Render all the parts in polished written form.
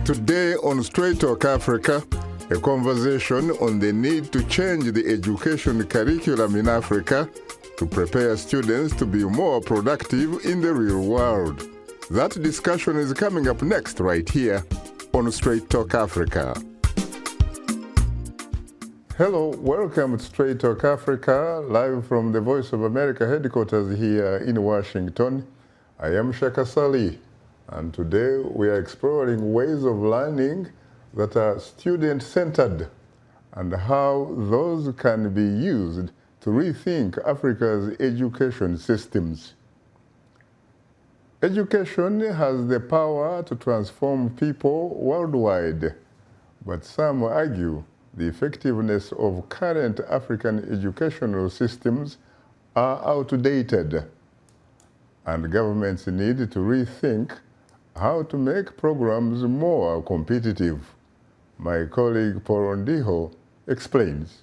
Today on Straight Talk Africa, a conversation on the need to change the education curriculum in Africa to prepare students to be more productive in the real world. That discussion is coming up next right here on Straight Talk Africa. Hello, welcome to Straight Talk Africa, live from the Voice of America headquarters here in Washington. I am Shaka Ssali, and today we are exploring ways of learning that are student-centered and how those can be used to rethink Africa's education systems. Education has the power to transform people worldwide, but some argue the effectiveness of current African educational systems are outdated, and governments need to rethink how to make programs more competitive. My colleague Paul Ndiho explains.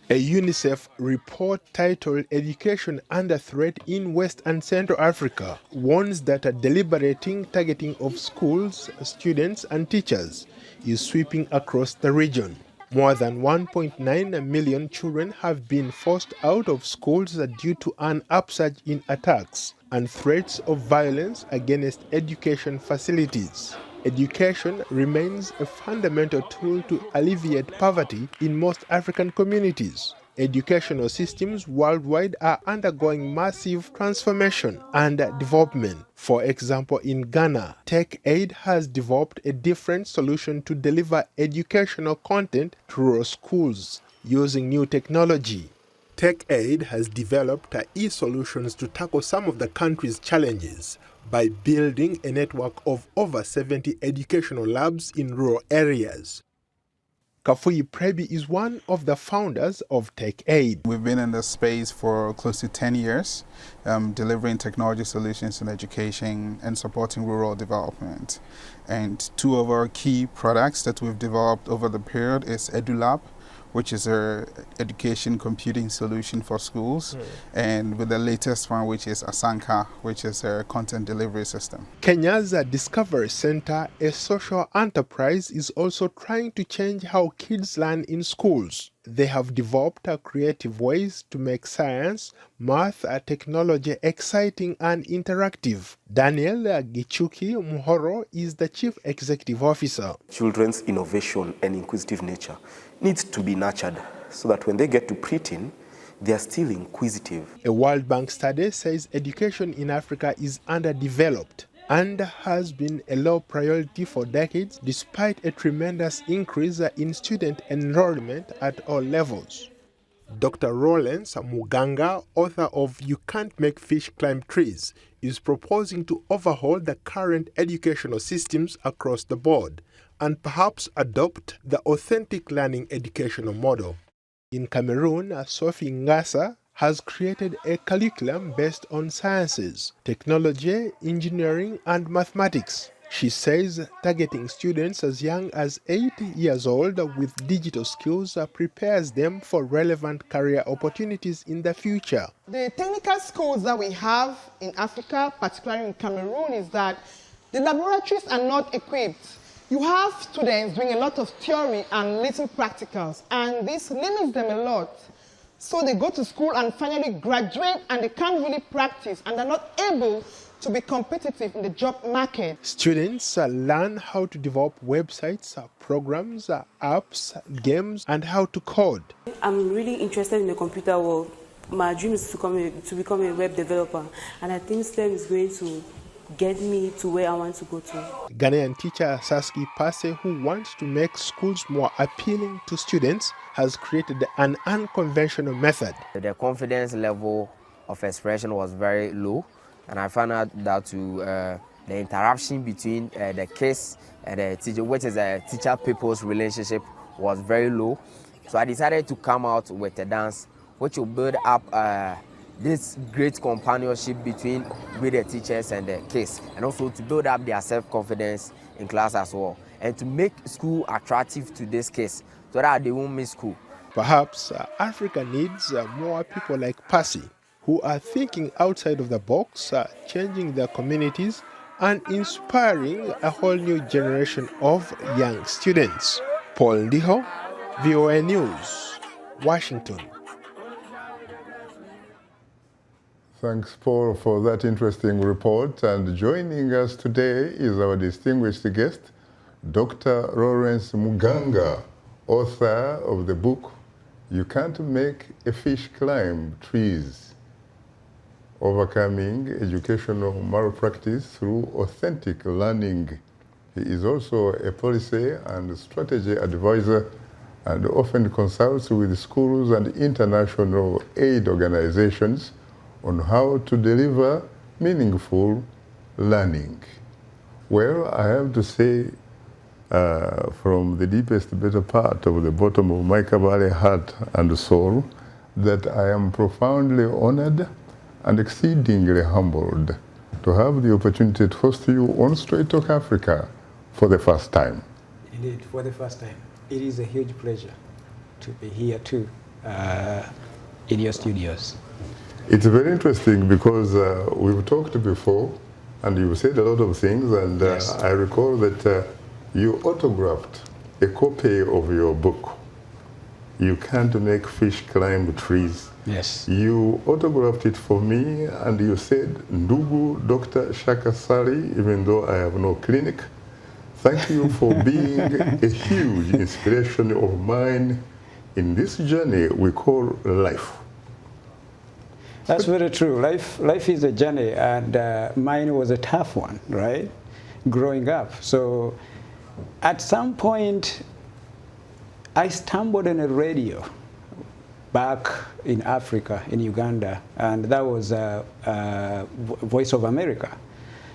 A UNICEF report titled Education Under Threat in West and Central Africa warns that a deliberating targeting of schools, students and teachers is sweeping across the region. More than 1.9 million children have been forced out of schools due to an upsurge in attacks and threats of violence against education facilities. Education remains a fundamental tool to alleviate poverty in most African communities. Educational systems worldwide are undergoing massive transformation and development. For example, in Ghana, TechAid has developed a different solution to deliver educational content to rural schools using new technology. TechAid has developed e-solutions to tackle some of the country's challenges by building a network of over 70 educational labs in rural areas. Kafui Prebi is one of the founders of TechAid. We've been in this space for close to 10 years, delivering technology solutions in education and supporting rural development. And two of our key products that we've developed over the period is EduLab, which is our education computing solution for schools, and with the latest one, which is Asanka, which is our content delivery system. Kenya's Discovery Center, a social enterprise, is also trying to change how kids learn in schools. They have developed creative ways to make science, math, technology exciting and interactive. Daniel Gichuki Muhoro is the Chief Executive Officer. Children's innovation and inquisitive nature needs to be nurtured so that when they get to preteen, they are still inquisitive. A World Bank study says education in Africa is underdeveloped and has been a low priority for decades despite a tremendous increase in student enrollment at all levels. Dr. Rollins Muganga, author of You Can't Make Fish Climb Trees, is proposing to overhaul the current educational systems across the board and perhaps adopt the authentic learning educational model. In Cameroon, Sophie Ngasa has created a curriculum based on sciences, technology, engineering, and mathematics. She says targeting students as young as 8 years old with digital skills prepares them for relevant career opportunities in the future. The technical schools that we have in Africa, particularly in Cameroon, is that the laboratories are not equipped. You have students doing a lot of theory and little practicals, and this limits them a lot. So they go to school and finally graduate and they can't really practice and they're not able to be competitive in the job market. Students learn how to develop websites, programs, apps, games, and how to code. I'm really interested in the computer world. My dream is to become a web developer, and I think STEM is going to get me to where I want to go to. Ghanaian teacher Saski Pase, who wants to make schools more appealing to students, has created an unconventional method. The confidence level of expression was very low, and I found out that the interaction between the kids and the teacher, which is a teacher-pupils relationship, was very low. So I decided to come out with a dance which will build up this great companionship between the teachers and the kids, and also to build up their self-confidence in class as well, and to make school attractive to these kids so that they won't miss school. Perhaps Africa needs more people like Pasi, who are thinking outside of the box, changing their communities and inspiring a whole new generation of young students. Paul Ndiho, VOA News, Washington. Thanks, Paul, for that interesting report. And joining us today is our distinguished guest, Dr. Lawrence Muganga, author of the book, You Can't Make a Fish Climb Trees, Overcoming Educational Malpractice Through Authentic Learning. He is also a policy and strategy advisor and often consults with schools and international aid organizations on how to deliver meaningful learning. Well, I have to say, from the deepest better part of the bottom of my Kabale heart and soul, that I am profoundly honored and exceedingly humbled to have the opportunity to host you on Straight Talk Africa for the first time. Indeed, for the first time. It is a huge pleasure to be here too, in your studios. It's very interesting because we've talked before and you've said a lot of things, and yes. I recall that you autographed a copy of your book, You Can't Make Fish Climb Trees. Yes. You autographed it for me and you said, Ndugu Dr. Shaka Ssali, even though I have no clinic, thank you for being a huge inspiration of mine in this journey we call life. That's very true. Life is a journey, and mine was a tough one, right? Growing up. So at some point, I stumbled on a radio back in Africa, in Uganda, and that was Voice of America.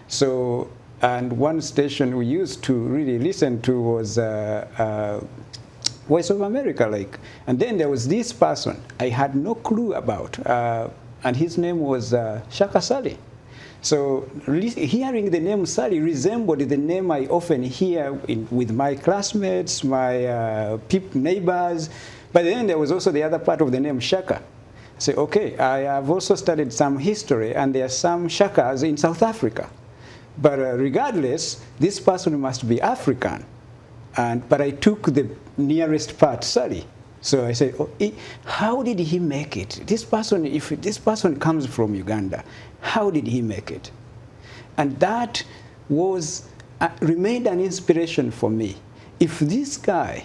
So, and one station we used to really listen to was Voice of America, like. And then there was this person I had no clue about, and his name was Shaka Ssali. So hearing the name Ssali resembled the name I often hear with my classmates, my neighbors. But then there was also the other part of the name Shaka. I say, okay, I have also studied some history, and there are some Shakas in South Africa. But regardless, this person must be African. But I took the nearest part, Ssali. So I said, how did he make it? This person, if this person comes from Uganda, how did he make it? And that was remained an inspiration for me. If this guy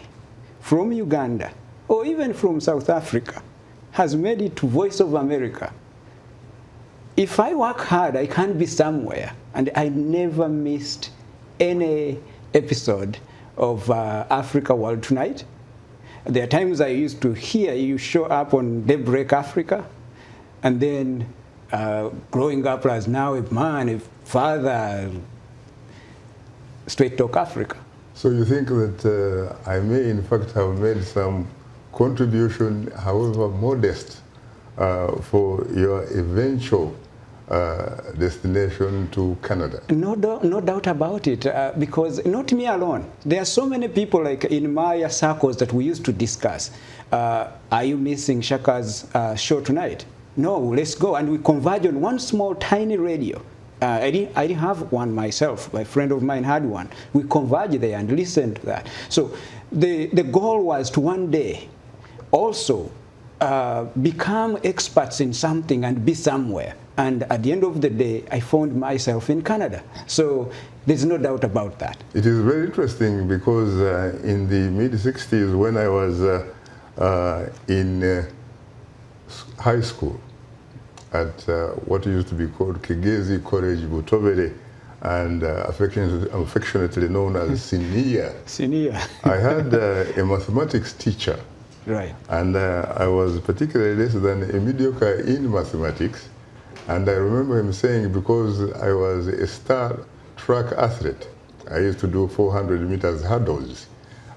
from Uganda, or even from South Africa, has made it to Voice of America, if I work hard, I can be somewhere. And I never missed any episode of Africa World Tonight. There are times I used to hear you show up on Daybreak Africa, and then growing up as now a man, a father, Straight Talk Africa. So you think that I may in fact have made some contribution, however modest, for your eventual destination to Canada? No doubt about it, because not me alone. There are so many people like in my circles that we used to discuss. Are you missing Shaka's show tonight? No, let's go. And we converge on one small tiny radio. I didn't have one myself. A friend of mine had one. We converged there and listened to that. So the goal was to one day also become experts in something and be somewhere. And at the end of the day, I found myself in Canada. So there's no doubt about that. It is very interesting because in the mid-60s, when I was in high school at what used to be called Kigezi College Butobere, and affectionately known as Senior. Senior. I had a mathematics teacher. Right. And I was particularly less than a mediocre in mathematics. And I remember him saying, because I was a star track athlete, I used to do 400 meters hurdles.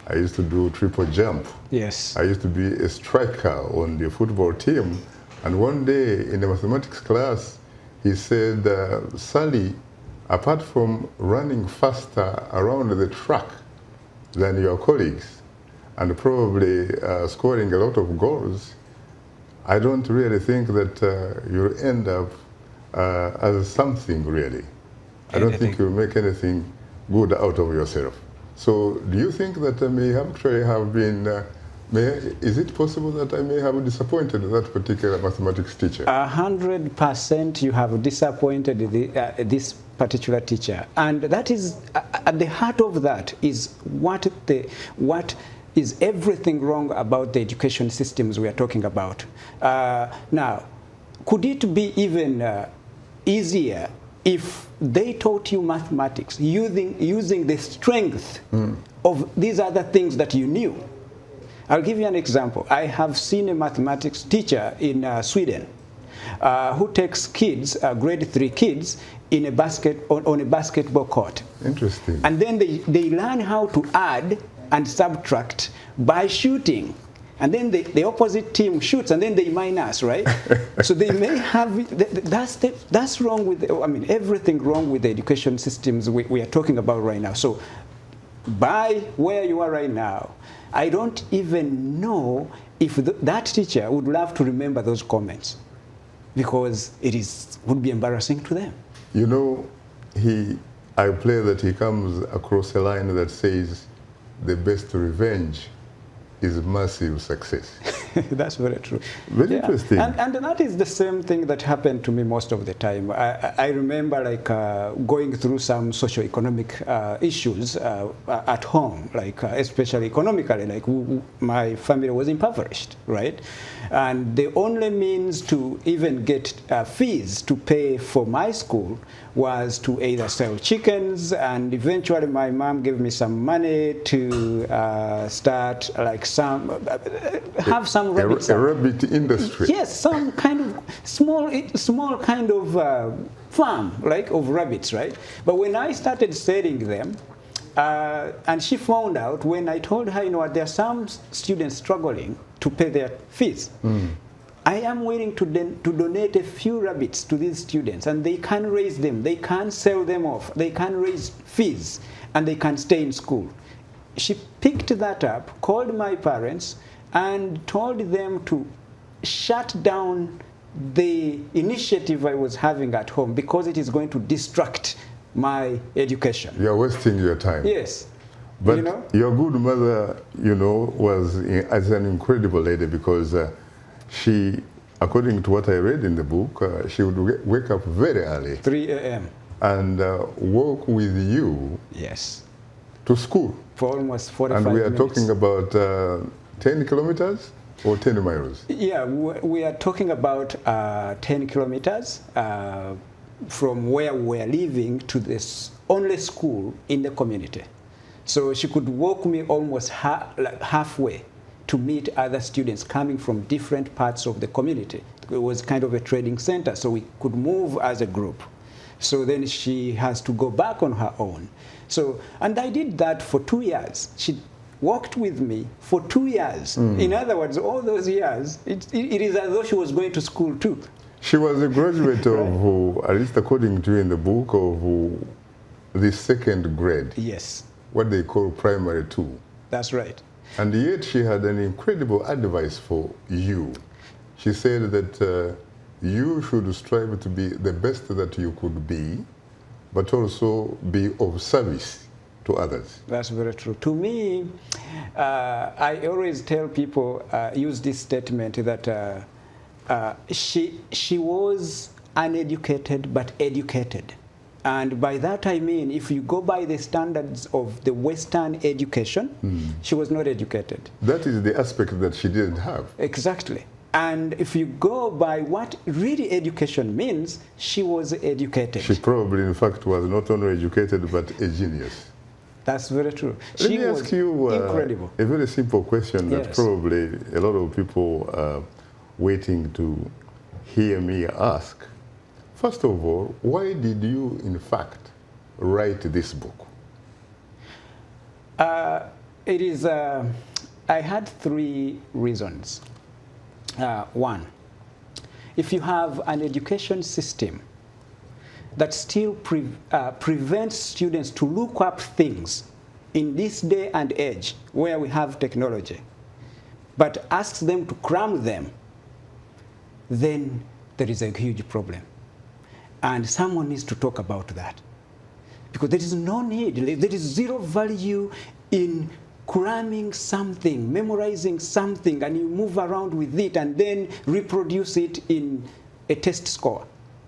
I used to do triple jump. Yes. I used to be a striker on the football team. And one day in the mathematics class, he said, Ssali, apart from running faster around the track than your colleagues, and probably scoring a lot of goals, I don't really think that you'll end up as something really. I don't think you'll make anything good out of yourself. So do you think that I may actually have been, is it possible that I may have disappointed that particular mathematics teacher? 100% you have disappointed this particular teacher. And that is, at the heart of that is what is everything wrong about the education systems we are talking about. Now, could it be even easier if they taught you mathematics using the strength of these other things that you knew? I'll give you an example. I have seen a mathematics teacher in Sweden who takes kids, grade 3 kids, in a on a basketball court. Interesting. And then they learn how to add and subtract by shooting. And then the opposite team shoots, and then they minus, right? So they may have, that's wrong with, I mean, everything wrong with the education systems we are talking about right now. So by where you are right now, I don't even know if that teacher would love to remember those comments, because would be embarrassing to them. You know, I play that he comes across a line that says, the best revenge is massive success. That's very true. Very interesting. And that is the same thing that happened to me most of the time. I remember like going through some socio-economic issues at home, like especially economically, like my family was impoverished, right? And the only means to even get fees to pay for my school was to either sell chickens, and eventually my mom gave me some money to start like have some rabbits. A rabbit industry. Yes, some kind of small kind of farm, like of rabbits, right? But when I started selling them, and she found out when I told her, you know what, there are some students struggling to pay their fees. I am willing to donate a few rabbits to these students, and they can raise them, they can sell them off, they can raise fees, and they can stay in school. She picked that up, called my parents, and told them to shut down the initiative I was having at home because it is going to distract my education. You are wasting your time. Yes. But you know? Your good mother, you know, was as an incredible lady, because she, according to what I read in the book, she would wake up very early. 3 a.m. And walk with you. Yes. To school. For almost 45 minutes. And we are talking about 10 kilometers or 10 miles? Yeah, we are talking about 10 kilometers from where we are living to this only school in the community. So she could walk me almost halfway to meet other students coming from different parts of the community. It was kind of a trading center, so we could move as a group. So then she has to go back on her own. So, and I did that for 2 years. She walked with me for 2 years. In other words, all those years, it is as though she was going to school too. She was a graduate of, at least according to you in the book, of the second grade. Yes. What they call primary 2. That's right. And yet she had an incredible advice for you. She said that you should strive to be the best that you could be, but also be of service to others. That's very true. To me, I always tell people, use this statement that she was uneducated but educated. And by that I mean, if you go by the standards of the Western education, she was not educated. That is the aspect that she didn't have. Exactly. And if you go by what really education means, she was educated. She probably, in fact, was not only educated, but a genius. That's very true. Let me ask you incredible. A very simple question that Yes. probably a lot of people are waiting to hear me ask. First of all, why did you, in fact, write this book? It is, I had 3 reasons. One, if you have an education system that still prevents students to look up things in this day and age where we have technology, but asks them to cram them, then there is a huge problem. And someone needs to talk about that. because there is no need. There is zero value in cramming something, memorizing something, and you move around with it and then reproduce it in a test score.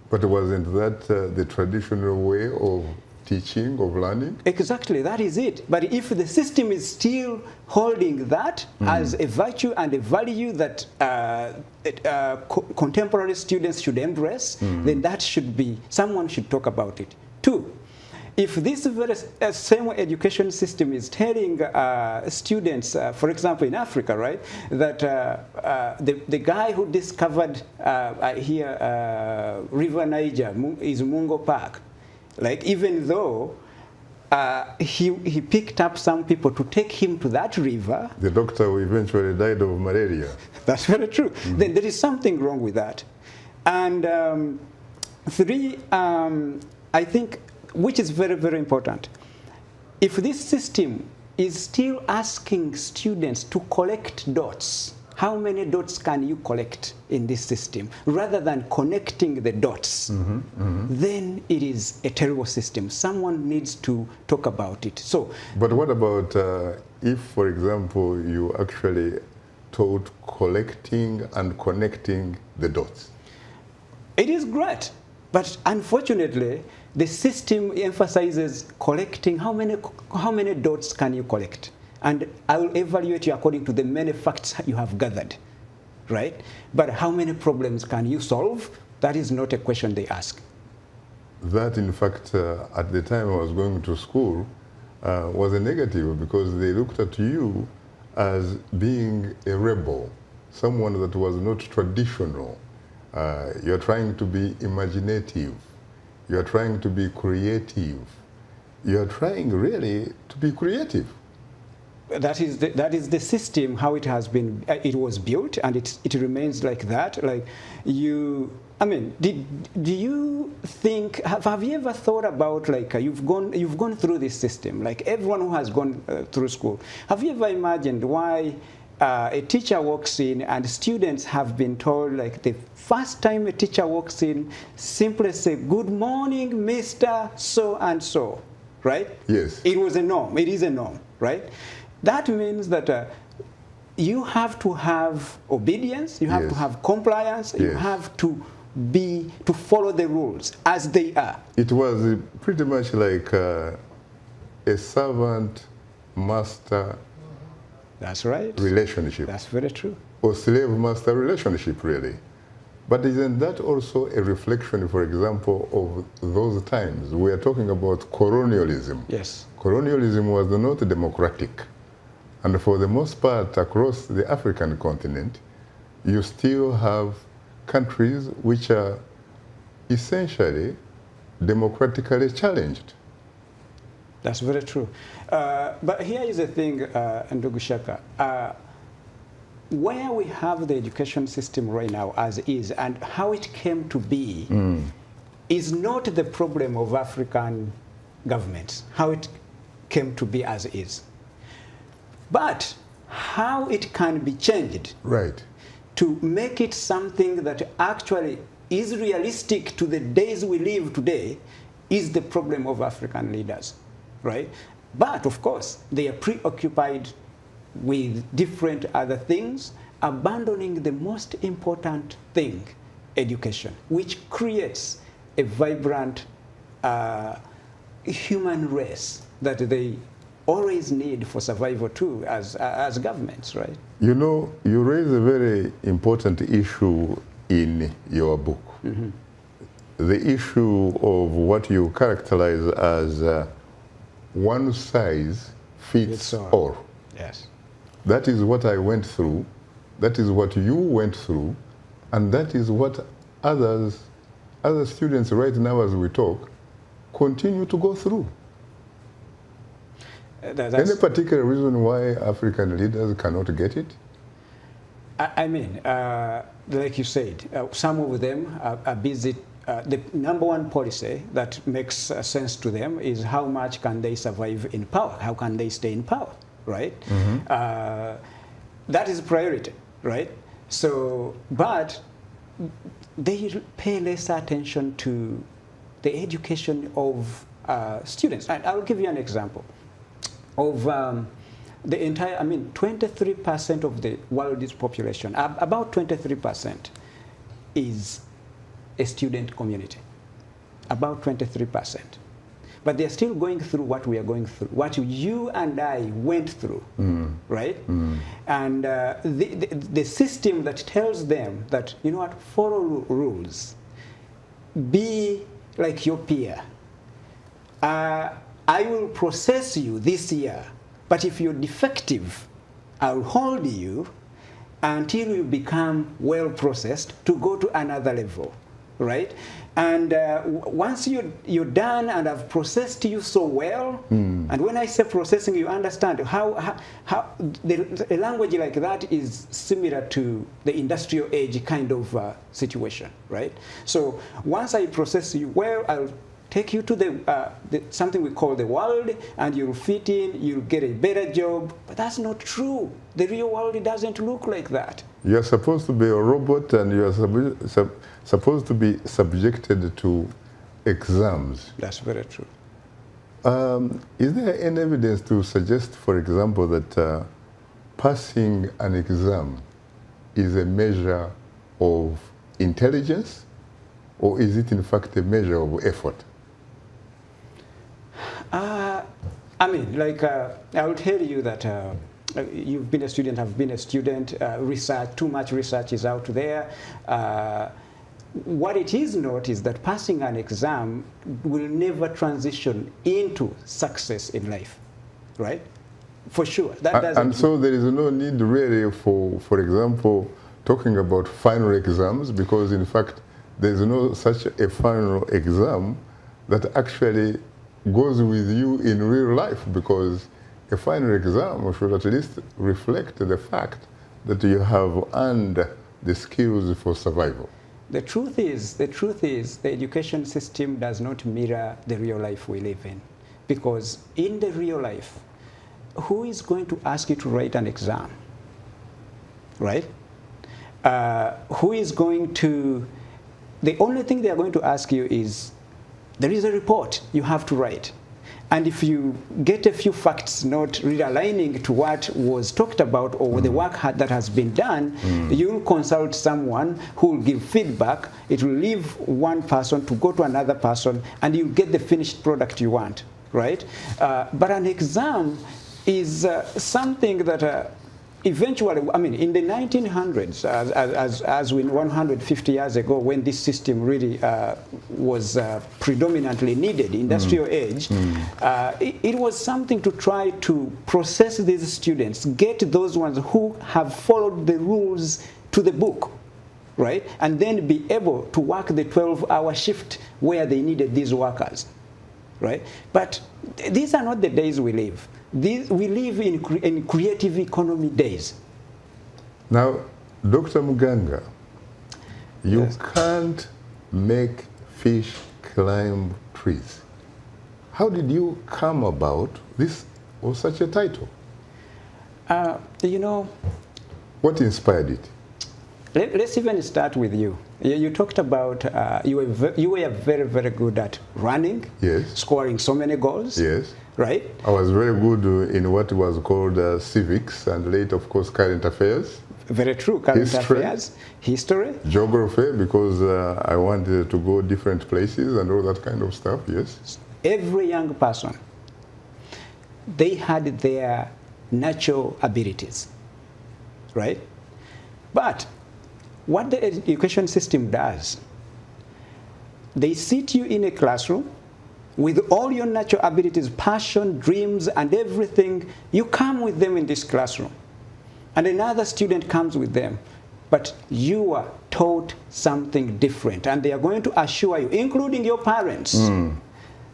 But wasn't that the traditional way of teaching, of learning? Exactly, that is it. But if the system is still holding that as a virtue and a value that contemporary students should embrace, then that should be, someone should talk about it. Two, if this very same education system is telling students, for example, in Africa, right, that the guy who discovered River Niger is Mungo Park, like even though he picked up some people to take him to that river. The doctor who eventually died of malaria. That's very true. Then there is something wrong with that. And three, I think, which is very, very important, if this system is still asking students to collect dots, how many dots can you collect in this system, rather than connecting the dots, then it is a terrible system. Someone needs to talk about it. So, but what about if, for example, you actually taught collecting and connecting the dots? It is great, but unfortunately, the system emphasizes collecting. How many dots can you collect? And I will evaluate you according to the many facts you have gathered, right? But how many problems can you solve? That is not a question they ask. That, in fact, at the time I was going to school, was a negative, because they looked at you as being a rebel, someone that was not traditional. You're trying to be imaginative. You're trying to be creative. You're trying really to be creative. That is the system, how it has been. It was built, and it remains like that. Like you, I mean, do you think? Have you ever thought about, like, you've gone through this system, like everyone who has gone through school? Have you ever imagined why a teacher walks in and students have been told, like, the first time a teacher walks in, simply say, "Good morning, Mr. So and so," right? Yes. It was a norm. It is a norm, right? That means that you have to have obedience, you have to have compliance, you have to follow the rules as they are. It was pretty much like a servant-master relationship. That's very true. Or slave-master relationship, really. But isn't that also a reflection, for example, of those times? We are talking about colonialism. Yes. Colonialism was not democratic. And for the most part, across the African continent, you still have countries which are essentially democratically challenged. That's very true. But here is the thing, Ndugu Shaka. Where we have the education system right now as is, and how it came to be, is not the problem of African governments, how it came to be as is. But how it can be changed, right, to make it something that actually is realistic to the days we live today, is the problem of African leaders, right? But of course, they are preoccupied with different other things, abandoning the most important thing, education, which creates a vibrant human race that they always need for survival too, as governments, right? You know, you raise a very important issue in your book. The issue of what you characterize as one size fits all. Yes. That is what I went through, that is what you went through, and that is what other students right now as we talk continue to go through. Any particular reason why African leaders cannot get it? I mean, like you said, some of them are busy. The number one policy that makes sense to them is how much can they survive in power? How can they stay in power, right? That is priority, right? So, but they pay less attention to the education of students. And I'll give you an example of the entire, 23% of the world's population, about 23% is a student community, about 23%. But they're still going through what we are going through, what you and I went through, right? And the system that tells them that, you know what, follow rules, be like your peer. I will process you this year, but if you're defective, I'll hold you until you become well processed to go to another level, right? And once you're done and I've processed you so well, and when I say processing, you understand how the language like that is similar to the industrial age kind of situation, right? So once I process you well, I'll take you to the something we call the world, and you'll fit in, you'll get a better job. But that's not true. The real world doesn't look like that. You're supposed to be a robot, and you're supposed to be subjected to exams. That's very true. Is there any evidence to suggest, for example, that passing an exam is a measure of intelligence, or is it in fact a measure of effort? I will tell you that you've been a student, I've been a student, too much research is out there. What it is not is that passing an exam will never transition into success in life, right? For sure. And so there is no need really for example, talking about final exams, because in fact there is no such a final exam that actually goes with you in real life, because a final exam should at least reflect the fact that you have earned the skills for survival. The truth is, the education system does not mirror the real life we live in. Because in the real life, who is going to ask you to write an exam, right? Who is going to, the only thing they are going to ask you is, there is a report you have to write. And if you get a few facts not realigning to what was talked about or the work that has been done, you'll consult someone who will give feedback. It will leave one person to go to another person, and you'll get the finished product you want, right? But an exam is something that eventually, in the 1900s, as we 150 years ago, when this system really was predominantly needed, industrial age, it was something to try to process these students, get those ones who have followed the rules to the book, right? And then be able to work the 12-hour shift where they needed these workers, right? But these are not the days we live. We live in creative economy days. Now, Dr. Muganga, you Yes. can't make fish climb trees. How did you come about this or such a title? What inspired it? Let's even start with you. You talked about you were very, very good at running, Yes. scoring so many goals, Yes. right? I was very good in what was called civics, and later, of course, current affairs. Very true. Current History. affairs, history. Geography, because I wanted to go different places and all that kind of stuff, yes. Every young person, they had their natural abilities, right? But what the education system does, they sit you in a classroom with all your natural abilities, passion, dreams, and everything. You come with them in this classroom, and another student comes with them, but you are taught something different, and they are going to assure you, including your parents,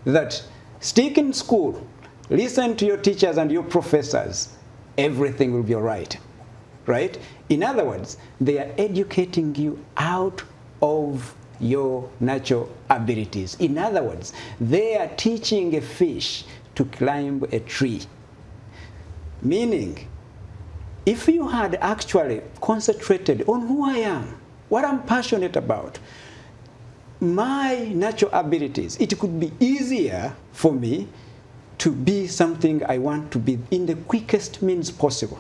that stick in school, listen to your teachers and your professors, everything will be all right, right? In other words, they are educating you out of your natural abilities. In other words, they are teaching a fish to climb a tree. Meaning, if you had actually concentrated on who I am, what I'm passionate about, my natural abilities, it could be easier for me to be something I want to be in the quickest means possible.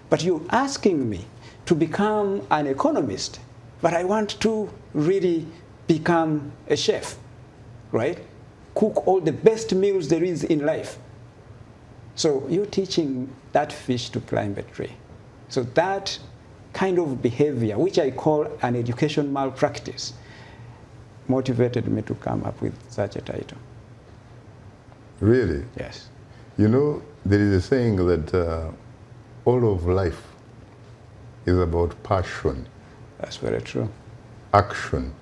But you're asking me to become an economist, but I want to really become a chef, right? Cook all the best meals there is in life. So you're teaching that fish to climb a tree. So that kind of behavior, which I call an education malpractice, motivated me to come up with such a title. Really? Yes. You know, there is a saying that all of life is about passion. That's very true. Action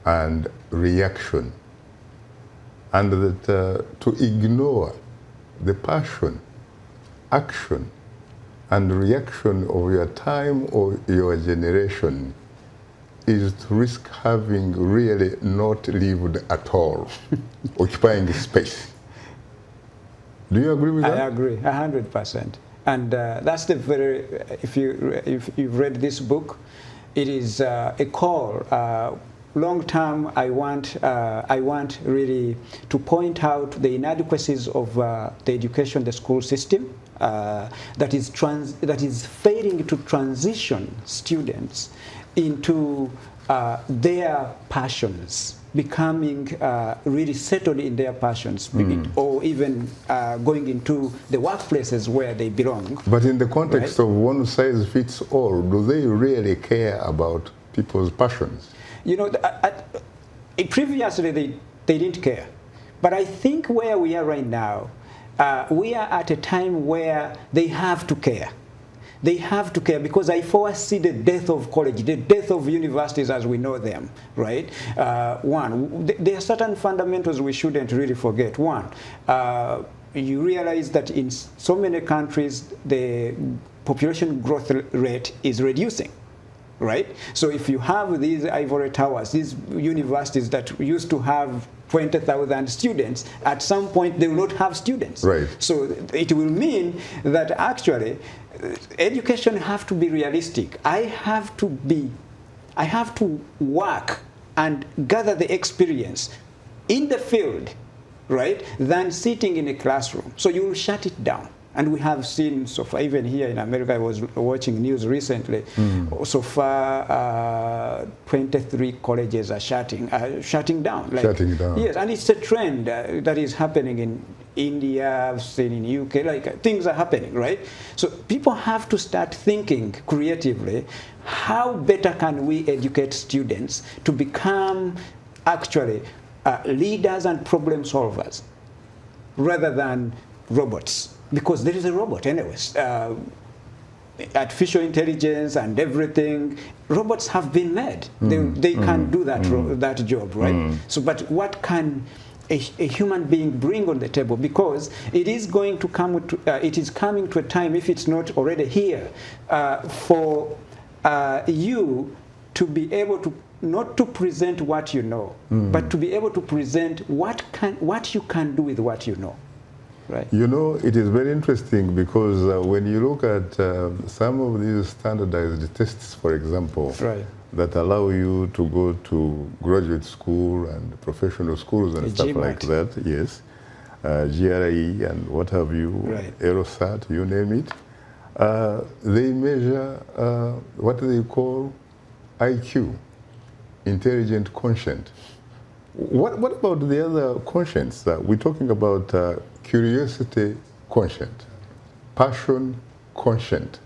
and reaction. And that to ignore the passion, action, and reaction of your time or your generation is to risk having really not lived at all, occupying space. Do you agree with that? I agree, 100%. And that's the very, if you've read this book, it is a call. Long term, I want really to point out the inadequacies of the education, the school system, that is failing to transition students into their passions, becoming really settled in their passions, or even going into the workplaces where they belong. But in the context of one size fits all, do they really care about people's passions? You know, previously they didn't care. But I think where we are right now, we are at a time where they have to care. They have to care because I foresee the death of college, the death of universities as we know them, right? One, there are certain fundamentals we shouldn't really forget. One, you realize that in so many countries, the population growth rate is reducing. Right? So if you have these ivory towers, these universities that used to have 20,000 students, at some point they will not have students. Right. So it will mean that actually education have to be realistic. I have to work and gather the experience in the field, right, than sitting in a classroom. So you will shut it down. And we have seen so far, even here in America, I was watching news recently, so far 23 colleges are shutting down. Shutting down. Yes, and it's a trend that is happening in India, I've seen in UK, like things are happening, right? So people have to start thinking creatively, how better can we educate students to become actually leaders and problem solvers rather than robots? Because there is a robot anyways. Artificial intelligence and everything, robots have been made. They can do that job, right? So, but what can a human being bring on the table? Because it is going to come to, it is coming to a time, if it's not already here, for you to be able to not to present what you know, but to be able to present what you can do with what you know. Right. You know, it is very interesting because when you look at some of these standardized tests, for example, that allow you to go to graduate school and professional schools and stuff like that, yes, GRE and what have you, Aerosat, you name it, they measure what they call IQ, intelligent quotient. What about the other quotients? We're talking about curiosity quotient, passion quotient,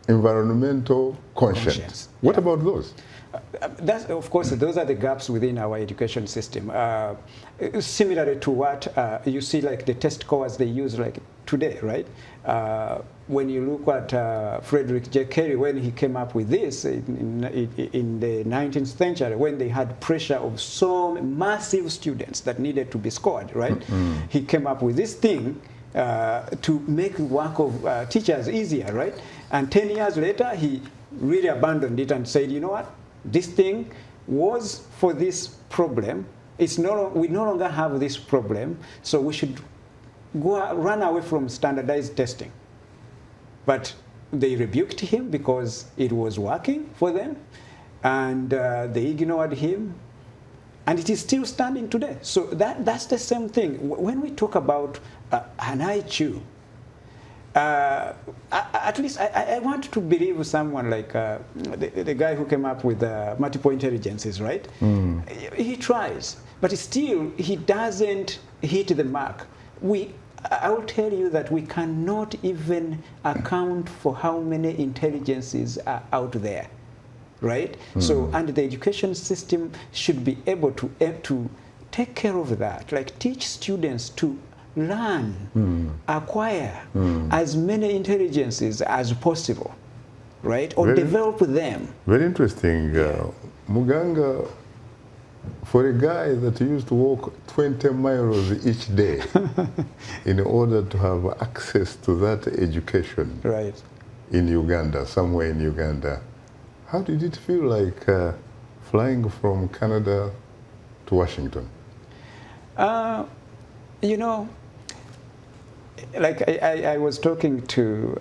environmental quotient. What about those? That's, of course, those are the gaps within our education system. Similarly to what you see, like the test scores they use like today, right? When you look at Frederick J. Carey, when he came up with this in the 19th century, when they had pressure of so massive students that needed to be scored, right? He came up with this thing to make work of teachers easier, right? And 10 years later, he really abandoned it and said, you know what? This thing was for this problem. We no longer have this problem, so we should run away from standardized testing. But they rebuked him because it was working for them, and they ignored him. And it is still standing today. So that's the same thing. When we talk about an IQ, at least I want to believe someone like the guy who came up with multiple intelligences, right? He tries, but still he doesn't hit the mark. I will tell you that we cannot even account for how many intelligences are out there, right? So, and the education system should be able to take care of that, like teach students to learn, acquire as many intelligences as possible, right? Or develop them. Very interesting. Muganga, for a guy that used to walk 20 miles each day in order to have access to that education in Uganda, somewhere in Uganda, how did it feel like flying from Canada to Washington? You know, like I was talking to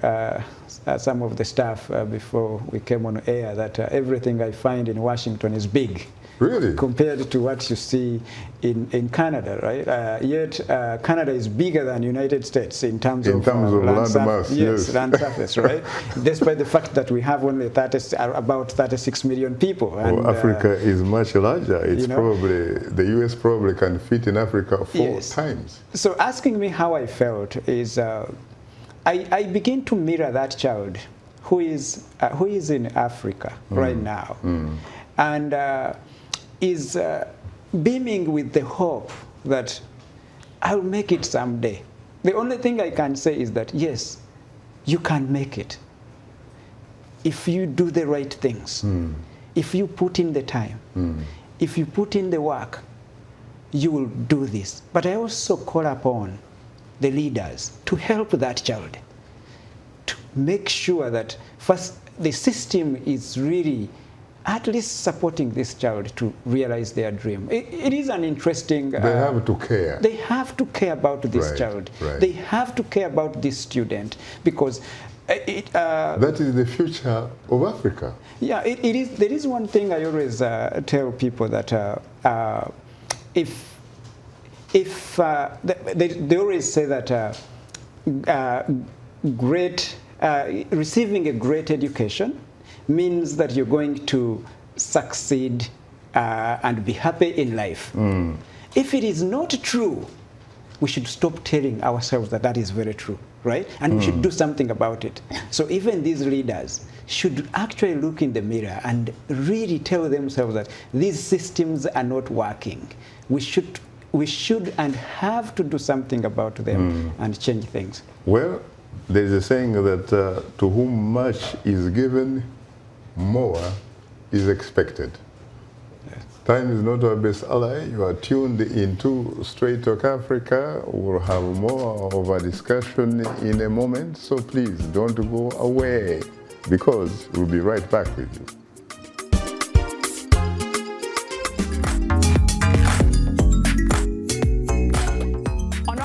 some of the staff before we came on air that everything I find in Washington is big. Really? Compared to what you see in Canada, right? Yet Canada is bigger than United States in terms of land mass, yes, land surface, right? Despite the fact that we have only about 36 million people. And, Africa is much larger. It's probably, the US probably can fit in Africa 4 times. So asking me how I felt is, I begin to mirror that child who is in Africa right now. And is beaming with the hope that I'll make it someday. The only thing I can say is that, yes, you can make it. If you do the right things, if you put in the time, if you put in the work, you will do this. But I also call upon the leaders to help that child, to make sure that first the system is really at least supporting this child to realize their dream. It is an interesting... they have to care. They have to care about this child. They have to care about this student because... that is the future of Africa. Yeah, it is. There is one thing I always tell people that they always say that receiving a great education means that you're going to succeed and be happy in life. If it is not true, we should stop telling ourselves that that is very true, right? And we should do something about it. So even these leaders should actually look in the mirror and really tell themselves that these systems are not working. We should and have to do something about them and change things. Well, there is a saying that to whom much is given, more is expected. Time is not our best ally. You are tuned into Straight Talk Africa. We'll have more of a discussion in a moment, so please don't go away because we'll be right back with you.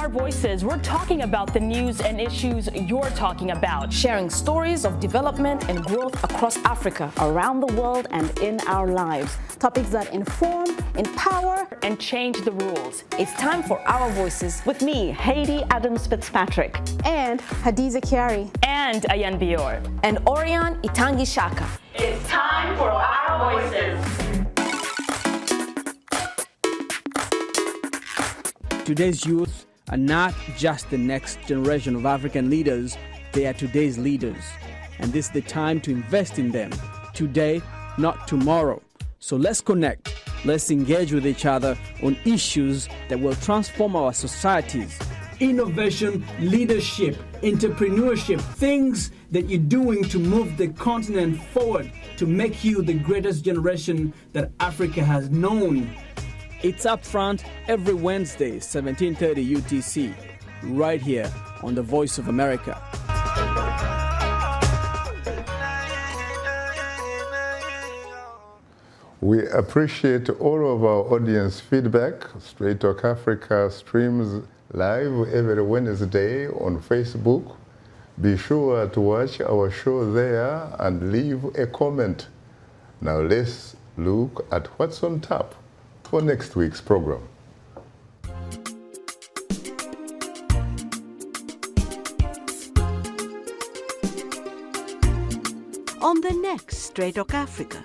Voices, we're talking about the news and issues you're talking about. Sharing stories of development and growth across Africa, around the world, and in our lives. Topics that inform, empower, and change the rules. It's time for Our Voices. With me, Haiti Adams Fitzpatrick. And Hadiza Kiari. And Ayan Bior. And Orion Itangi Shaka. It's time for Our Voices. Today's youth are not just the next generation of African leaders, they are today's leaders. And this is the time to invest in them, today, not tomorrow. So let's connect, let's engage with each other on issues that will transform our societies. Innovation, leadership, entrepreneurship, things that you're doing to move the continent forward, to make you the greatest generation that Africa has known. It's Up Front every Wednesday, 1730 UTC, right here on The Voice of America. We appreciate all of our audience feedback. Straight Talk Africa streams live every Wednesday on Facebook. Be sure to watch our show there and leave a comment. Now let's look at what's on tap for next week's program. On the next Straight Talk Africa,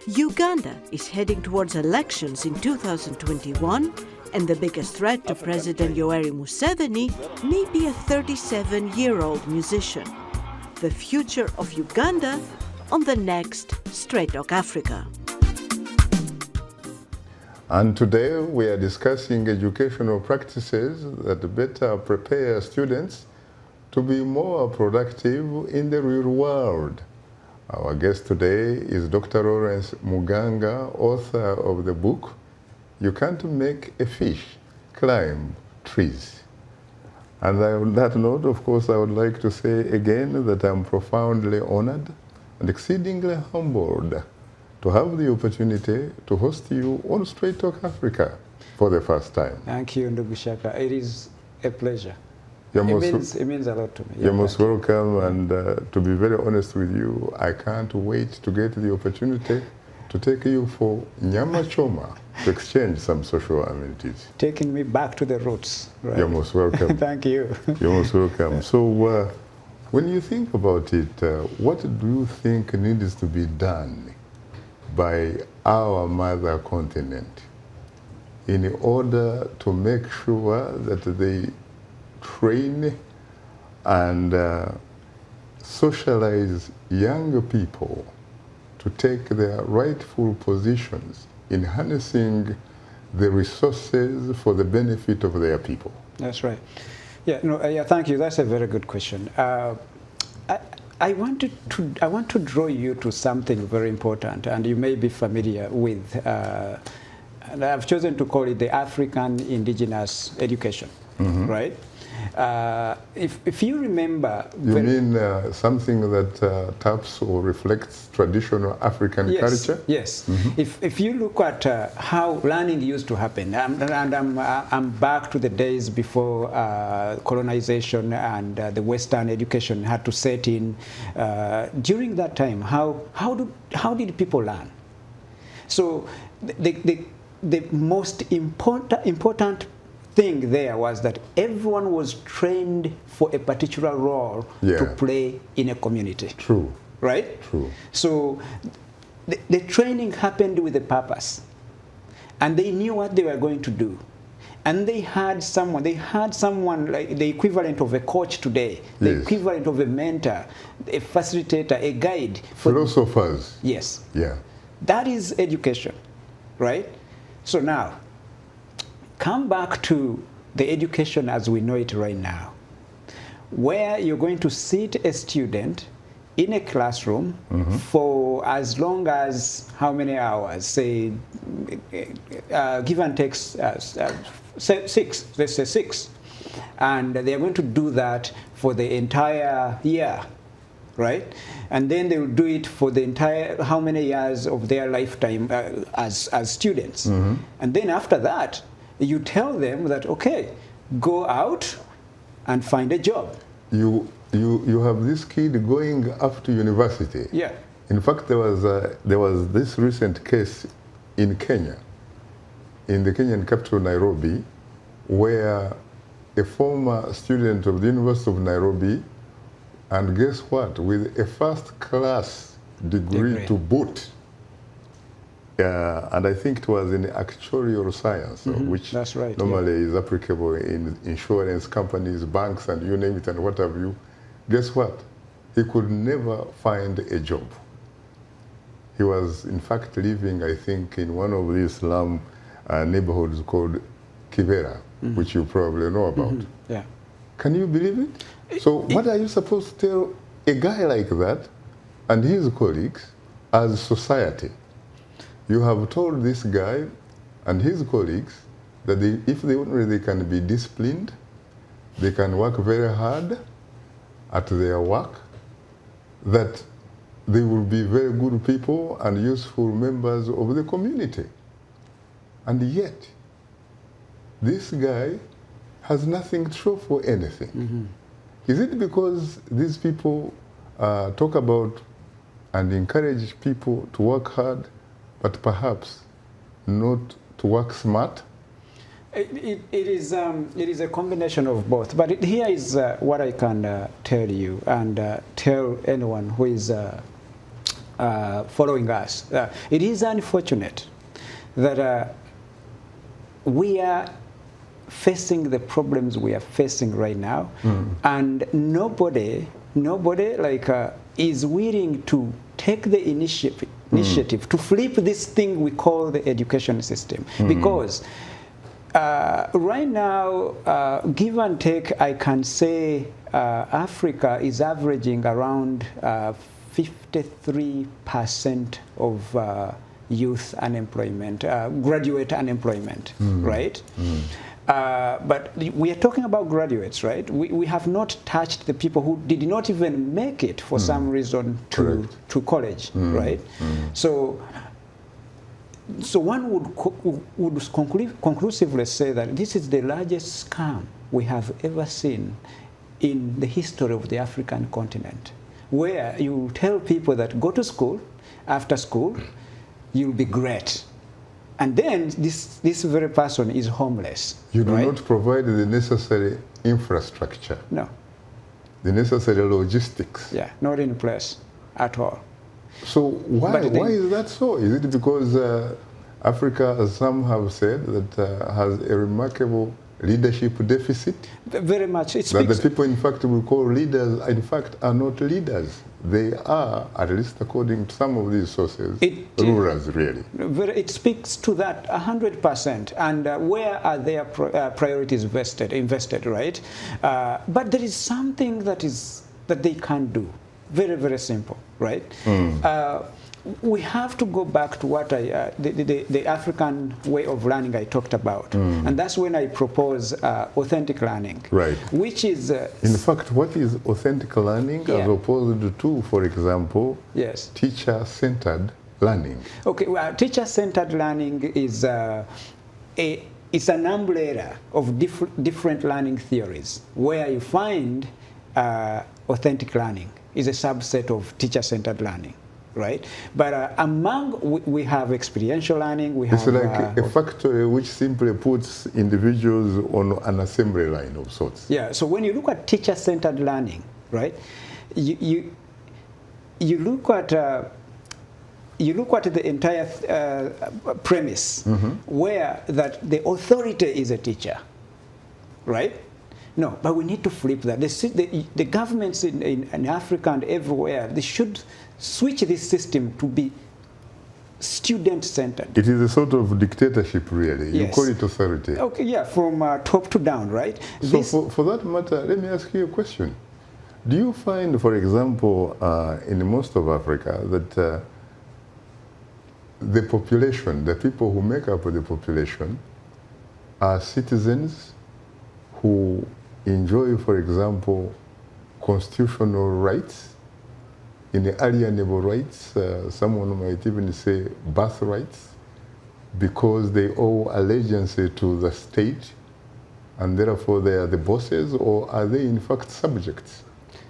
Uganda is heading towards elections in 2021, and the biggest threat to President Yoweri Museveni may be a 37-year-old musician. The future of Uganda on the next Straight Talk Africa. And today we are discussing educational practices that better prepare students to be more productive in the real world. Our guest today is Dr. Lawrence Muganga, author of the book, You Can't Make a Fish Climb Trees. And on that note, of course, I would like to say again that I'm profoundly honored and exceedingly humbled to have the opportunity to host you on Straight Talk Africa for the first time. Thank you, Ndugu Shaka. It is a pleasure. It means a lot to me. You're most welcome, and to be very honest with you, I can't wait to get the opportunity to take you for Nyama Choma to exchange some social amenities. Taking me back to the roots. Right? You're most welcome. Thank you. You're most welcome. So when you think about it, what do you think needs to be done by our mother continent in order to make sure that they train and socialize young people to take their rightful positions in harnessing the resources for the benefit of their people? That's right. Yeah, no, yeah, thank you. That's a very good question. I want to draw you to something very important, and you may be familiar with, and I've chosen to call it the African indigenous education, right? If you remember... You mean something that taps or reflects traditional African culture? Yes. If you look at how learning used to happen, and I'm back to the days before colonization and the Western education had to set in. During that time, how did people learn? So the most important thing there was that everyone was trained for a particular role to play in a community. True. Right? True. So the training happened with a purpose, and they knew what they were going to do. And they had someone like the equivalent of a coach today, the equivalent of a mentor, a facilitator, a guide. Philosophers. Yes. Yeah. That is education, right? So now, come back to the education as we know it right now, where you're going to sit a student in a classroom for as long as how many hours? Say, give and take 6, let's say 6. And they're going to do that for the entire year, right? And then they will do it for the entire, how many years of their lifetime as students. And then after that, you tell them that, okay, go out and find a job. You have this kid going up to university. Yeah. In fact, there was this recent case in Kenya, in the Kenyan capital, Nairobi, where a former student of the University of Nairobi, and guess what, with a first-class degree to boot, and I think it was in actuarial science, which normally is applicable in insurance companies, banks, and you name it, and what have you. Guess what? He could never find a job. He was, in fact, living, I think, in one of these slum neighborhoods called Kibera, which you probably know about. Yeah. Can you believe it? So what are you supposed to tell a guy like that and his colleagues as society? You have told this guy and his colleagues that if they can be disciplined, they can work very hard at their work, that they will be very good people and useful members of the community. And yet, this guy has nothing to show for anything. Is it because these people talk about and encourage people to work hard, but perhaps not to work smart? It is a combination of both. But here is what I can tell you and tell anyone who is following us. It is unfortunate that we are facing the problems we are facing right now, and nobody like is willing to take the initiative to flip this thing we call the education system, because right now, give and take, I can say Africa is averaging around 53% of youth unemployment, graduate unemployment, right? But we are talking about graduates, right? We have not touched the people who did not even make it for some reason to college, right? So one would conclusively say that this is the largest scam we have ever seen in the history of the African continent, where you tell people that go to school, after school, you'll be great. And then this very person is homeless. You do not provide the necessary infrastructure. No. The necessary logistics. Yeah, not in place at all. So why is that so? Is it because Africa, as some have said, that has a remarkable leadership deficit? Very much. That the people, in fact, we call leaders, in fact, are not leaders. They are, at least according to some of these sources, rulers, really. It speaks to that 100%. And where are their priorities invested, right? But there is something that they can't do. Very, very simple, right? We have to go back to what the African way of learning I talked about. And that's when I propose authentic learning. Right. Which is... in fact, what is authentic learning as opposed to, for example, teacher-centered learning? Okay, well, teacher-centered learning is it's an umbrella of different learning theories, where you find authentic learning is a subset of teacher-centered learning. Right, but we have experiential learning. It's like a factory which simply puts individuals on an assembly line of sorts. Yeah. So when you look at teacher-centered learning, right, you look at the entire premise, where that the authority is a teacher, right? No, but we need to flip that. The governments in Africa and everywhere, they should switch this system to be student-centered. It is a sort of dictatorship, really. Yes. You call it authority. Okay, yeah, from top to down, right? So for that matter, let me ask you a question. Do you find, for example, in most of Africa, that the population, the people who make up the population, are citizens who enjoy, for example, constitutional rights, inalienable rights, someone might even say birthrights, because they owe allegiance to the state and therefore they are the bosses, or are they in fact subjects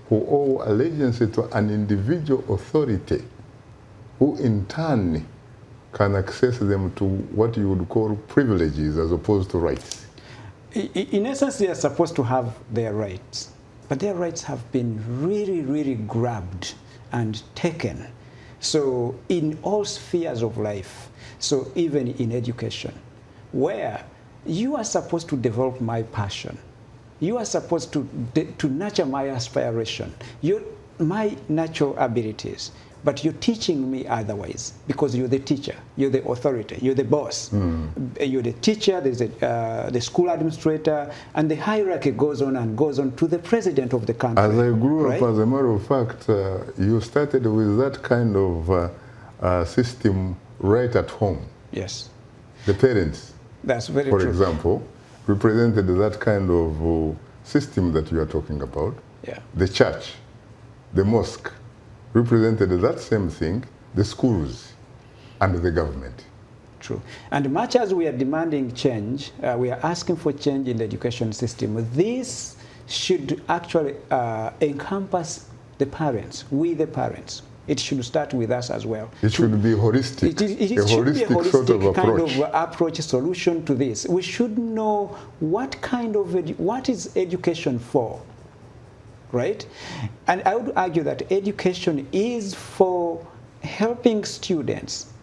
who owe allegiance to an individual authority who in turn can access them to what you would call privileges as opposed to rights? In essence, they are supposed to have their rights, but their rights have been really, really grabbed and taken. So in all spheres of life, so even in education, where you are supposed to develop my passion, you are supposed to nurture my aspiration, my natural abilities, but you're teaching me otherwise, because you're the teacher, you're the authority, you're the boss. You're the teacher, there's the school administrator, and the hierarchy goes on and goes on to the president of the country. As I grew up, as a matter of fact, you started with that kind of system right at home. Yes. The parents, that's very for true. example, represented that kind of system that you are talking about. Yeah. The church, the mosque, represented that same thing, the schools and the government. True. And much as we are demanding change, we are asking for change in the education system. This should actually encompass the parents, we the parents, it should start with us as well. It should be holistic. It should be a holistic sort of kind approach. of approach solution to this. We should know what kind of what is education for, right? And I would argue that education is for helping students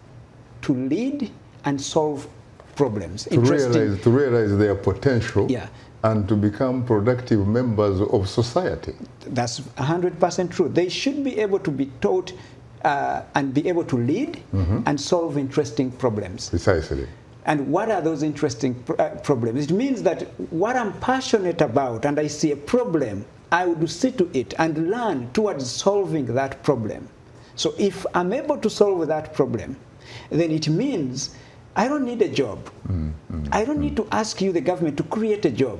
to lead and solve problems. To realize their potential. Yeah. And to become productive members of society. That's 100% true. They should be able to be taught and be able to lead and solve interesting problems. Precisely. And what are those interesting problems? It means that what I'm passionate about and I see a problem, I would see to it and learn towards solving that problem. So if I'm able to solve that problem, then it means I don't need a job. I don't need to ask you, the government, to create a job.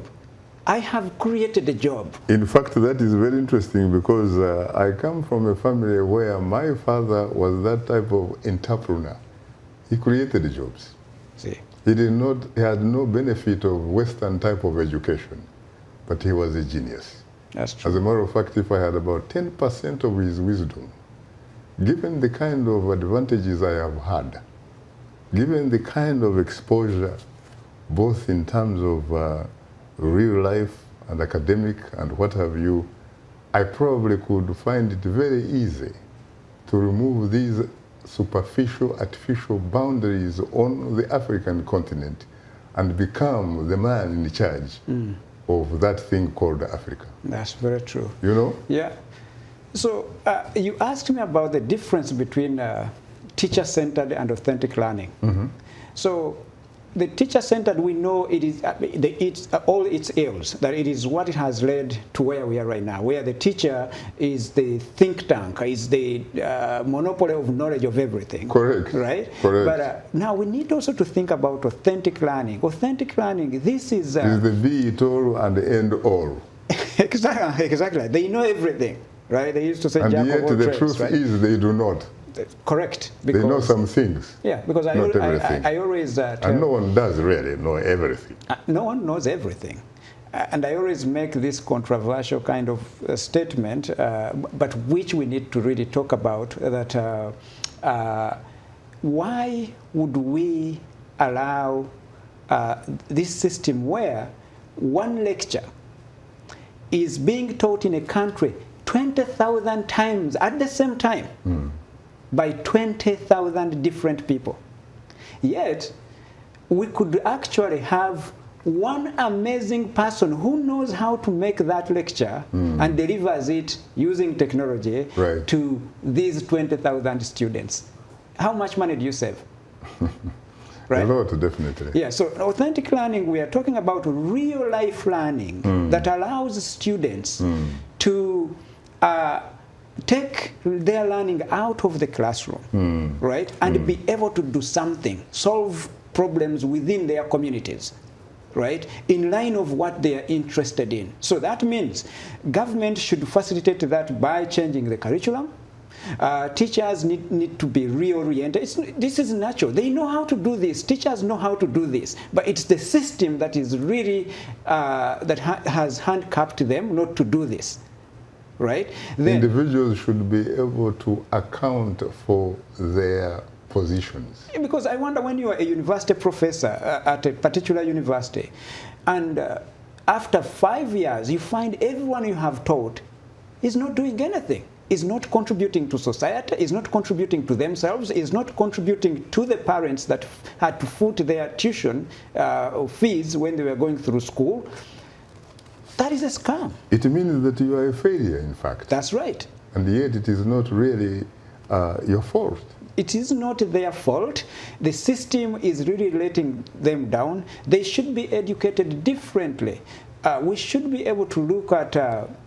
I have created a job. In fact, that is very interesting because I come from a family where my father was that type of entrepreneur. He created jobs. See. He had no benefit of Western type of education, but he was a genius. That's true. As a matter of fact, if I had about 10% of his wisdom, given the kind of advantages I have had, given the kind of exposure, both in terms of real life and academic and what have you, I probably could find it very easy to remove these superficial, artificial boundaries on the African continent and become the man in charge of that thing called Africa. That's very true. You know? Yeah. So you asked me about the difference between teacher-centered and authentic learning. So the teacher-centered, we know it is all its ills, that it is what it has led to where we are right now, where the teacher is the think tank, is the monopoly of knowledge of everything. Correct. Right? Correct. But now we need also to think about authentic learning. Authentic learning, this is... is the be-it-all and end-all. Exactly. They know everything, right? They used to say, and Jack yet of all the trades, truth right? is they do not. Correct. Because they know some things. Yeah, because I always... and no one does really know everything. No one knows everything. And I always make this controversial kind of statement, but which we need to really talk about, that why would we allow this system where one lecture is being taught in a country 20,000 times at the same time by 20,000 different people. Yet, we could actually have one amazing person who knows how to make that lecture and delivers it using technology to these 20,000 students. How much money do you save? Right? A lot, definitely. Yeah, so authentic learning, we are talking about real life learning that allows students to take their learning out of the classroom, right? And be able to do something, solve problems within their communities, right? In line of what they are interested in. So that means government should facilitate that by changing the curriculum. Teachers need to be reoriented. This is natural. They know how to do this. Teachers know how to do this. But it's the system that is really, that has handcuffed them not to do this. Right? Then, individuals should be able to account for their positions. Because I wonder, when you are a university professor at a particular university, and after 5 years, you find everyone you have taught is not doing anything, is not contributing to society, is not contributing to themselves, is not contributing to the parents that had to foot their tuition fees when they were going through school. That is a scam. It means that you are a failure, in fact. That's right. And yet it is not really your fault. It is not their fault. The system is really letting them down. They should be educated differently. We should be able to look at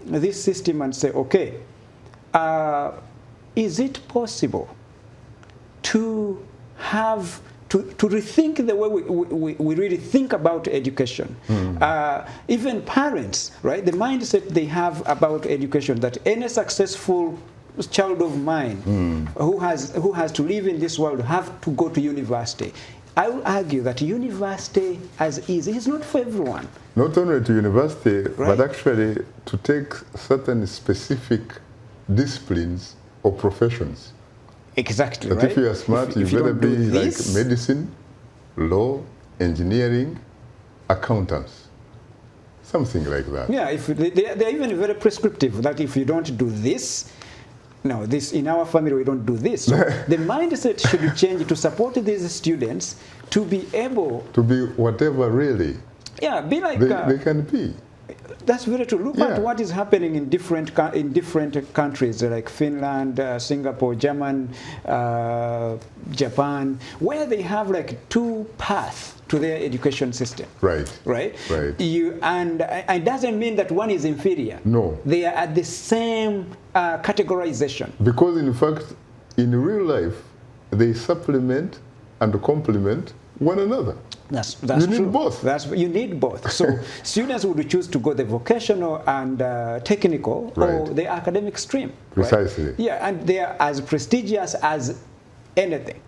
this system and say, okay, is it possible to have to rethink the way we really think about education? Even parents, right? The mindset they have about education, that any successful child of mine who has to live in this world have to go to university. I will argue that university as is not for everyone. Not only to university, but actually to take certain specific disciplines or professions. Exactly, But right? if you are smart, you better be like medicine, law, engineering, accountants, something like that. Yeah, if they're even very prescriptive that if you don't do this, no, this in our family we don't do this. So the mindset should change to support these students to be able to be whatever really. Yeah, be like they can be. That's very true. Look at what is happening in different countries like Finland, Singapore, Germany, Japan, where they have like two paths to their education system. Right. Right. Right. And it doesn't mean that one is inferior. No. They are at the same categorization. Because in fact, in real life, they supplement and complement one another. That's you true. need both. You need both. So students would choose to go the vocational and technical or the academic stream. Precisely. Right? Yeah, and they are as prestigious as anything,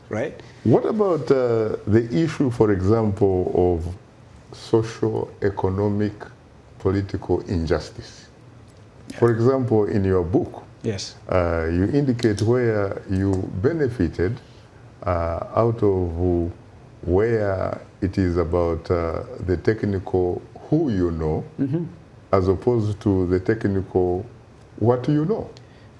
right? What about the issue, for example, of social, economic, political injustice? Yeah. For example, in your book, yes, you indicate where you benefited out of where it is about the technical who you know, as opposed to the technical what you know.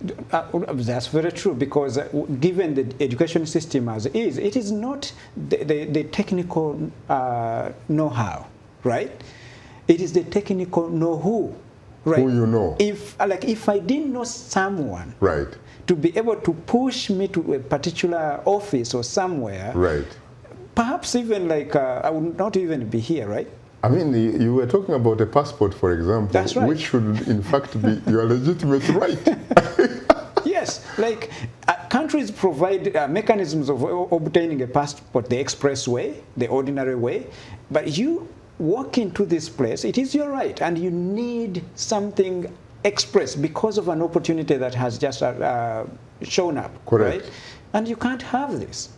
That's very true, because given the education system as is, it is not the technical know-how, right? It is the technical know-who, right? Who you know. If I didn't know someone, right, to be able to push me to a particular office or somewhere, right, perhaps even I would not even be here, right? I mean, you were talking about a passport, for example, that's right, which should in fact be your legitimate right. Yes, countries provide mechanisms of obtaining a passport the express way, the ordinary way, but you walk into this place, it is your right, and you need something express because of an opportunity that has just shown up. Correct. Right? And you can't have this,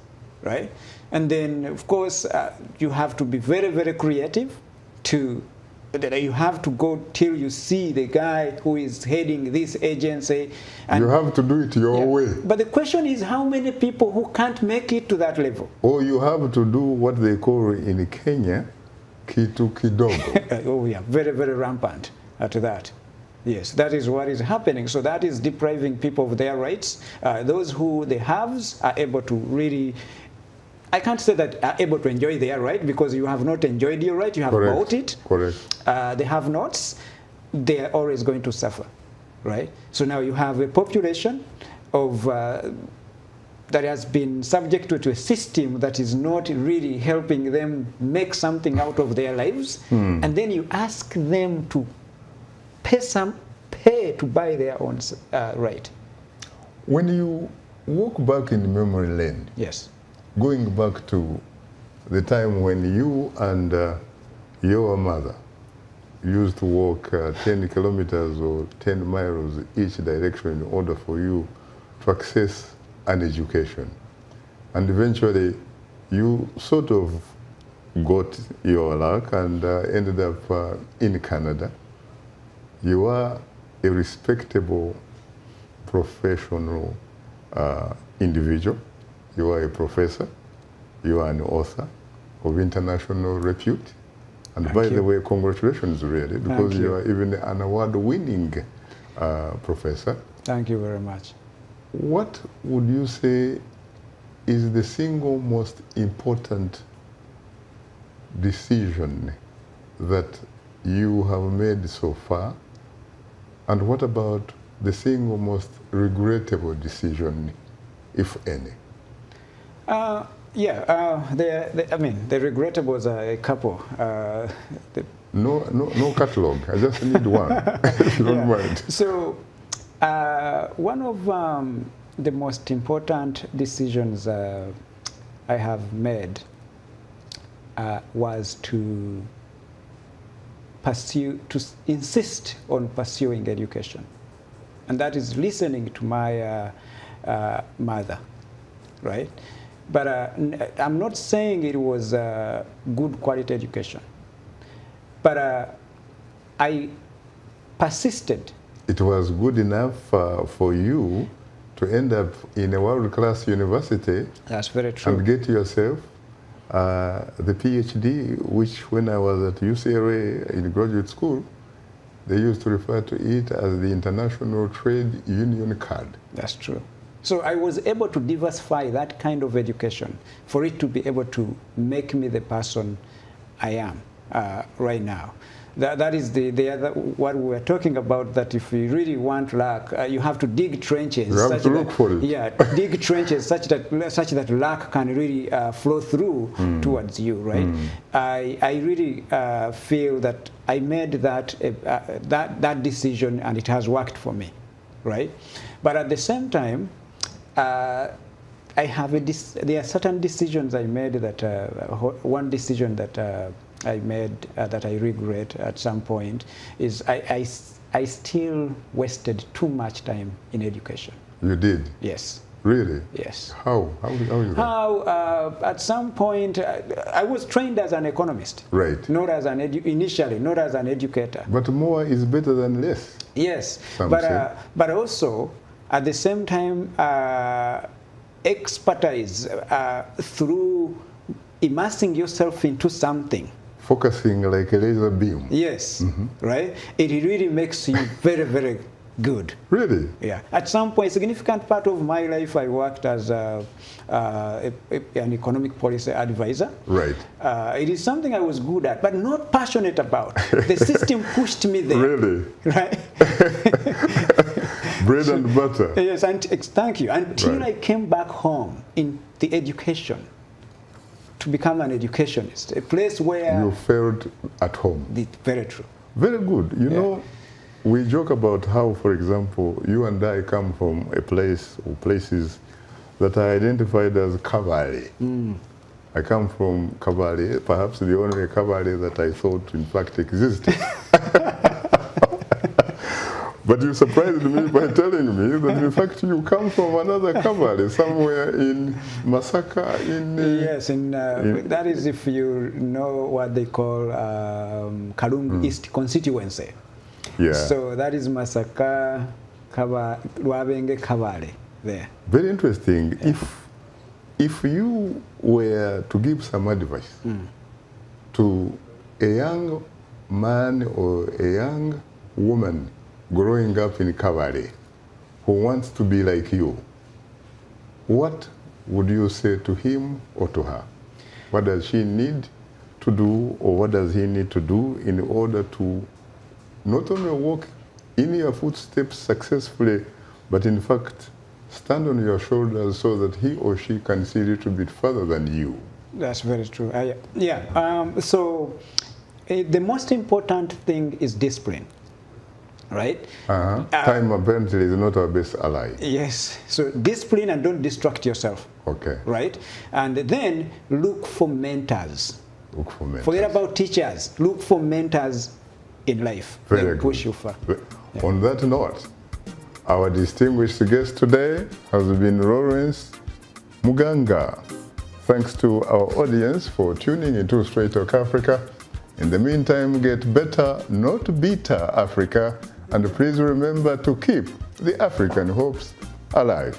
right? And then, of course, you have to be very, very creative. You have to go till you see the guy who is heading this agency. And you have to do it your way. But the question is, how many people who can't make it to that level? Or you have to do what they call in Kenya, kitu kidogo. Oh, yeah, very, very rampant at that. Yes, that is what is happening. So that is depriving people of their rights. Those who the haves are able to really, I can't say that are able to enjoy their right, because you have not enjoyed your right, you have bought it. Correct. The have-nots, they are always going to suffer, right? So now you have a population of that has been subject to a system that is not really helping them make something out of their lives, and then you ask them to pay to buy their own right. When you walk back in memory lane, yes, going back to the time when you and your mother used to walk 10 kilometers or 10 miles each direction in order for you to access an education. And eventually you sort of got your luck and ended up in Canada. You are a respectable professional individual. You are a professor. You are an author of international repute. And by the way, congratulations really, because you are even an award-winning professor. Thank you very much. What would you say is the single most important decision that you have made so far? And what about the single most regrettable decision, if any? I mean, the regretables are a couple. No catalog. I just need one, if you don't mind. So, one of the most important decisions I have made was to insist on pursuing education. And that is listening to my mother, right? But I'm not saying it was good quality education. But I persisted. It was good enough for you to end up in a world-class university. That's very true. And get yourself the PhD, which when I was at UCLA in graduate school, they used to refer to it as the International Trade Union card. That's true. So I was able to diversify that kind of education for it to be able to make me the person I am right now. That is the other, what we were talking about, that if you really want luck, you have to dig trenches. You have to look for it. Yeah, dig trenches such that luck can really flow through towards you, right? I really feel that I made that decision, and it has worked for me, right? But at the same time, I have there are certain decisions I made that one decision that I made that I regret at some point is I still wasted too much time in education. You did? Yes. Really? Yes. How? How is that? How? At some point, I was trained as an economist. Right. Not as an initially, not as an educator. But more is better than less. Yes. But also, at the same time, expertise through immersing yourself into something. Focusing like a laser beam. Yes, right? It really makes you very, very good. Really? Yeah. At some point, a significant part of my life, I worked as an economic policy advisor. Right. It is something I was good at, but not passionate about. The system pushed me there. Really? Right? Bread and butter. Yes, and thank you. Until I came back home in the education, to become an educationist, a place where... You felt at home. Very true. Very good. You know, we joke about how, for example, you and I come from a place or places that are identified as Kabale. I come from Kabale, perhaps the only Kabale that I thought in fact existed. But you surprised me by telling me that in fact you come from another Kabale, somewhere in Masaka. Yes, that is if you know what they call Kalungu East constituency. Yeah. So that is Masaka, Lwabenge, Kabale there. Very interesting. Yeah. If you were to give some advice to a young man or a young woman growing up in Kabale who wants to be like you, what would you say to him or to her? What does she need to do, or what does he need to do in order to not only walk in your footsteps successfully, but in fact stand on your shoulders so that he or she can see a little bit further than you? That's very true. So the most important thing is discipline. Right? Time apparently is not our best ally. Yes. So discipline and don't distract yourself. Okay. Right? And then look for mentors. Look for mentors. Forget about teachers. Look for mentors in life. Very good. Push you far. Yeah. On that note, our distinguished guest today has been Lawrence Muganga. Thanks to our audience for tuning into Straight Talk Africa. In the meantime, get better, not bitter, Africa. And please remember to keep the African hopes alive.